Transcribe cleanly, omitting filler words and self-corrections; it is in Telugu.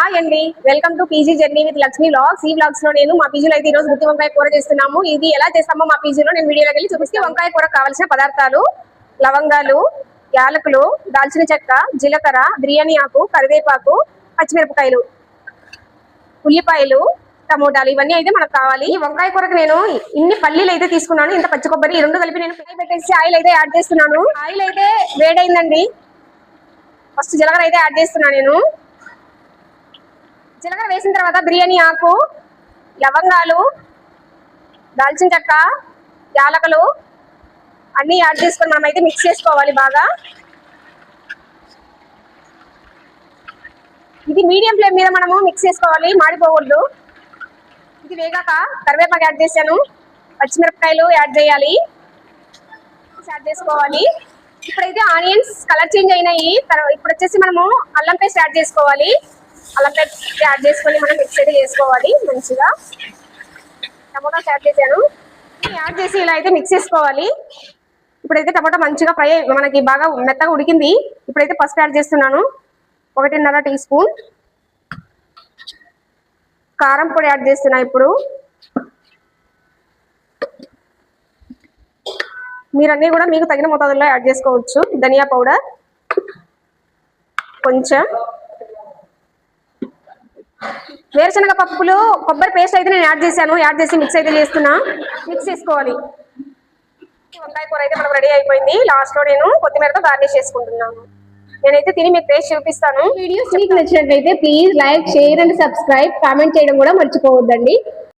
హాయ్ అండి, welcome to PG journey with Lakshmi vlogs. ఈ వ్లాగ్స్ లో నేను మా పీజీలో అయితే ఈ రోజు గుత్తి వంకాయ కూర చేస్తున్నాము. ఇది ఎలా చేస్తామో మా పీజీలో నేను వీడియోలోకి వెళ్ళి చూపిస్తే వంకాయ కూర కావాల్సిన పదార్థాలు: లవంగాలు, యాలకులు, దాల్చిన చెక్క, జీలకర్ర, బిర్యానీ ఆకు, కరివేపాకు, పచ్చిమిరపకాయలు, ఉల్లిపాయలు, టమోటాలు, ఇవన్నీ అయితే మనకు కావాలి. ఈ వంకాయ కూరకు నేను ఇన్ని పల్లీలు అయితే తీసుకున్నాను, ఇంత పచ్చి కొబ్బరి, ఈ రెండు కలిపి నేను ఫ్రై పెట్టేసి ఆయిల్ అయితే యాడ్ చేస్తున్నాను. ఆయిల్ అయితే వేడైందండి. ఫస్ట్ జీలకర్ర అయితే యాడ్ చేస్తున్నాను నేను. జీలకర్ర వేసిన తర్వాత బిర్యానీ ఆకు, లవంగాలు, దాల్చిన చెక్క, యాలకులు అన్నీ యాడ్ చేసుకొని మనం అయితే మిక్స్ చేసుకోవాలి బాగా. ఇది మీడియం ఫ్లేమ్ మీద మనము మిక్స్ చేసుకోవాలి, మాడిపోకూడదు. ఇది వేగాక కరివేపాకు యాడ్ చేశాను, పచ్చిమిరపకాయలు యాడ్ చేయాలి, యాడ్ చేసుకోవాలి. ఇప్పుడైతే ఆనియన్స్ కలర్ చేంజ్ అయినాయి. ఇప్పుడు వచ్చేసి మనము అల్లం పేస్ట్ యాడ్ చేసుకోవాలి. అల్లం పేస్ట్ యాడ్ చేసుకొని మనం మిక్స్ అయితే చేసుకోవాలి మంచిగా. టమాటాస్ యాడ్ చేశాను, యాడ్ చేసి ఇలా అయితే మిక్స్ చేసుకోవాలి. ఇప్పుడైతే టమాటా మంచిగా ఫ్రై మనకి బాగా మెత్తగా ఉడికింది. ఇప్పుడైతే పసుపు యాడ్ చేస్తున్నాను, 1.5 టీ స్పూన్. కారం పొడి యాడ్ చేస్తున్నా ఇప్పుడు. మీరన్నీ కూడా మీకు తగిన మోతాదులో యాడ్ చేసుకోవచ్చు. ధనియా పౌడర్ కొంచెం, వేరుశనగ పప్పులు, కొబ్బరి పేస్ట్ అయితే నేను యాడ్ చేశాను. యాడ్ చేసి మిక్స్ అయితే చేస్తున్నా, మిక్స్ చేసుకోవాలి. వంకాయ కూర అయితే మనకు రెడీ అయిపోయింది. లాస్ట్ లో నేను కొత్తిమీరతో గార్నిష్ చేసుకుంటున్నాను. నేనైతే తిని మీకు టేస్ట్ చూపిస్తాను. వీడియోస్ మీకు నచ్చినట్లయితే please like, share and subscribe. Comment చేయడం కూడా మర్చిపోవద్దండి.